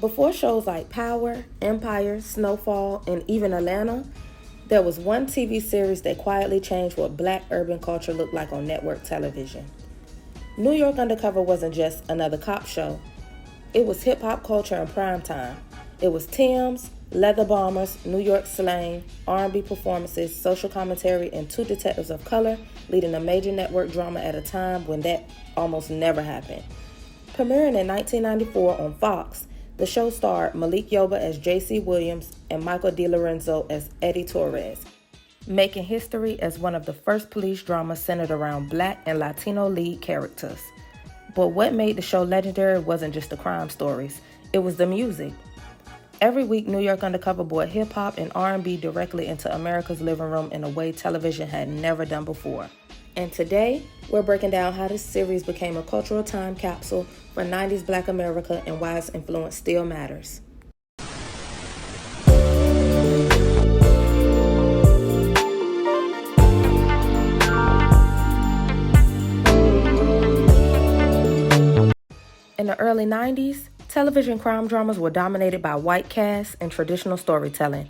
Before shows like Power, Empire, Snowfall, and even Atlanta, there was one TV series that quietly changed what Black urban culture looked like on network television. New York Undercover wasn't just another cop show. It was hip-hop culture in prime time. It was Tim's, leather bombers, New York slang, R&B performances, social commentary, and two detectives of color leading a major network drama at a time when that almost never happened. Premiering in 1994 on Fox, the show starred Malik Yoba as J.C. Williams and Michael DeLorenzo as Eddie Torres, making history as one of the first police dramas centered around Black and Latino lead characters. But what made the show legendary wasn't just the crime stories, it was the music. Every week, New York Undercover brought hip-hop and R&B directly into America's living room in a way television had never done before. And today, we're breaking down how this series became a cultural time capsule for 90s Black America and why its influence still matters. In the early 90s, television crime dramas were dominated by white casts and traditional storytelling.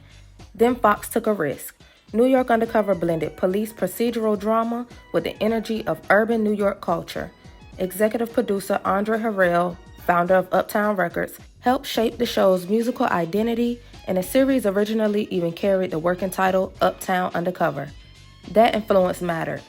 Then Fox took a risk. New York Undercover blended police procedural drama with the energy of urban New York culture. Executive producer Andre Harrell, founder of Uptown Records, helped shape the show's musical identity, and the series originally even carried the working title Uptown Undercover. That influence mattered,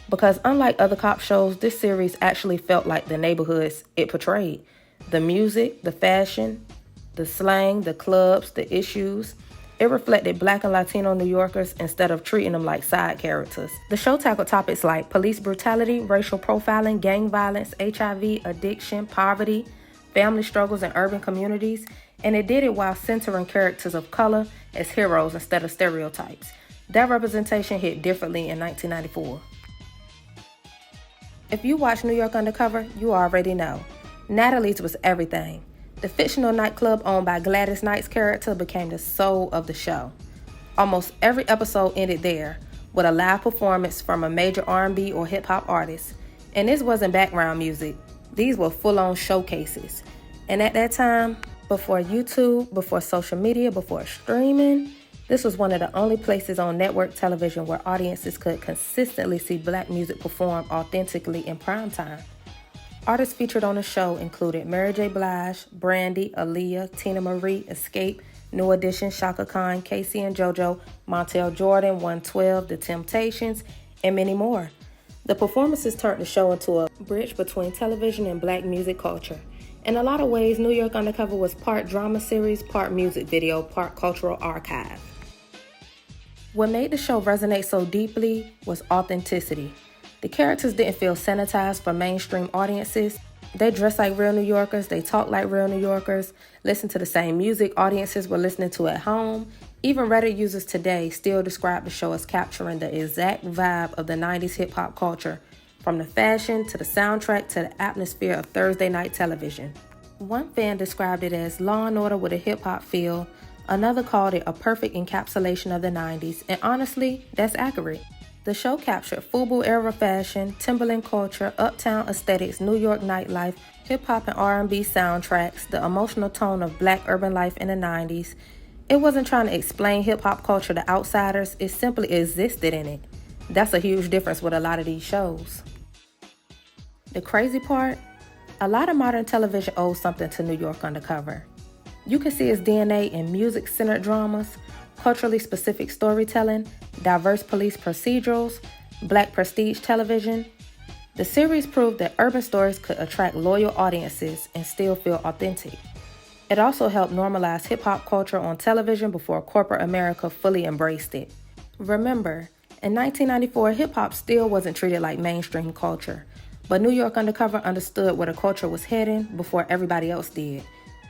because unlike other cop shows, this series actually felt like the neighborhoods it portrayed. The music, the fashion, the slang, the clubs, the issues. It reflected Black and Latino New Yorkers instead of treating them like side characters. The show tackled topics like police brutality, racial profiling, gang violence, HIV, addiction, poverty, family struggles in urban communities, and it did it while centering characters of color as heroes instead of stereotypes. That representation hit differently in 1994. If you watch New York Undercover, you already know. Natalie's was everything. The fictional nightclub owned by Gladys Knight's character became the soul of the show. Almost every episode ended there, with a live performance from a major R&B or hip-hop artist. And this wasn't background music. These were full-on showcases. And at that time, before YouTube, before social media, before streaming, this was one of the only places on network television where audiences could consistently see Black music performed authentically in prime time. Artists featured on the show included Mary J. Blige, Brandy, Aaliyah, Tina Marie, Escape, New Edition, Shaka Khan, Casey and JoJo, Montel Jordan, 112, The Temptations, and many more. The performances turned the show into a bridge between television and Black music culture. In a lot of ways, New York Undercover was part drama series, part music video, part cultural archive. What made the show resonate so deeply was authenticity. The characters didn't feel sanitized for mainstream audiences. They dressed like real New Yorkers, they talked like real New Yorkers, listened to the same music audiences were listening to at home. Even Reddit users today still describe the show as capturing the exact vibe of the 90s hip-hop culture, from the fashion to the soundtrack to the atmosphere of Thursday night television. One fan described it as Law and Order with a hip-hop feel, another called it a perfect encapsulation of the 90s, and honestly, that's accurate. The show captured FUBU-era fashion, Timberland culture, uptown aesthetics, New York nightlife, hip-hop and R&B soundtracks, the emotional tone of Black urban life in the 90s. It wasn't trying to explain hip-hop culture to outsiders, it simply existed in it. That's a huge difference with a lot of these shows. The crazy part? A lot of modern television owes something to New York Undercover. You can see its DNA in music-centered dramas, culturally specific storytelling, diverse police procedurals, Black prestige television. The series proved that urban stories could attract loyal audiences and still feel authentic. It also helped normalize hip-hop culture on television before corporate America fully embraced it. Remember, in 1994, hip-hop still wasn't treated like mainstream culture, but New York Undercover understood where the culture was heading before everybody else did.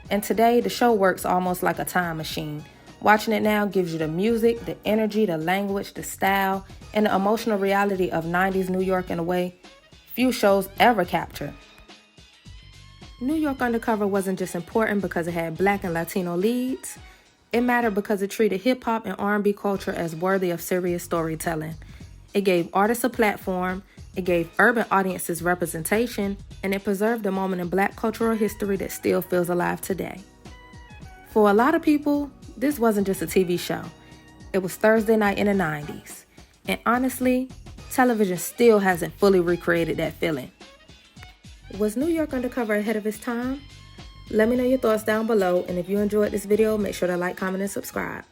And today, the show works almost like a time machine. Watching it now gives you the music, the energy, the language, the style, and the emotional reality of 90s New York in a way few shows ever capture. New York Undercover wasn't just important because it had Black and Latino leads. It mattered because it treated hip-hop and R&B culture as worthy of serious storytelling. It gave artists a platform, it gave urban audiences representation, and it preserved a moment in Black cultural history that still feels alive today. For a lot of people, this wasn't just a TV show. It was Thursday night in the 90s. And honestly, television still hasn't fully recreated that feeling. Was New York Undercover ahead of its time? Let me know your thoughts down below, and if you enjoyed this video, make sure to like, comment, and subscribe.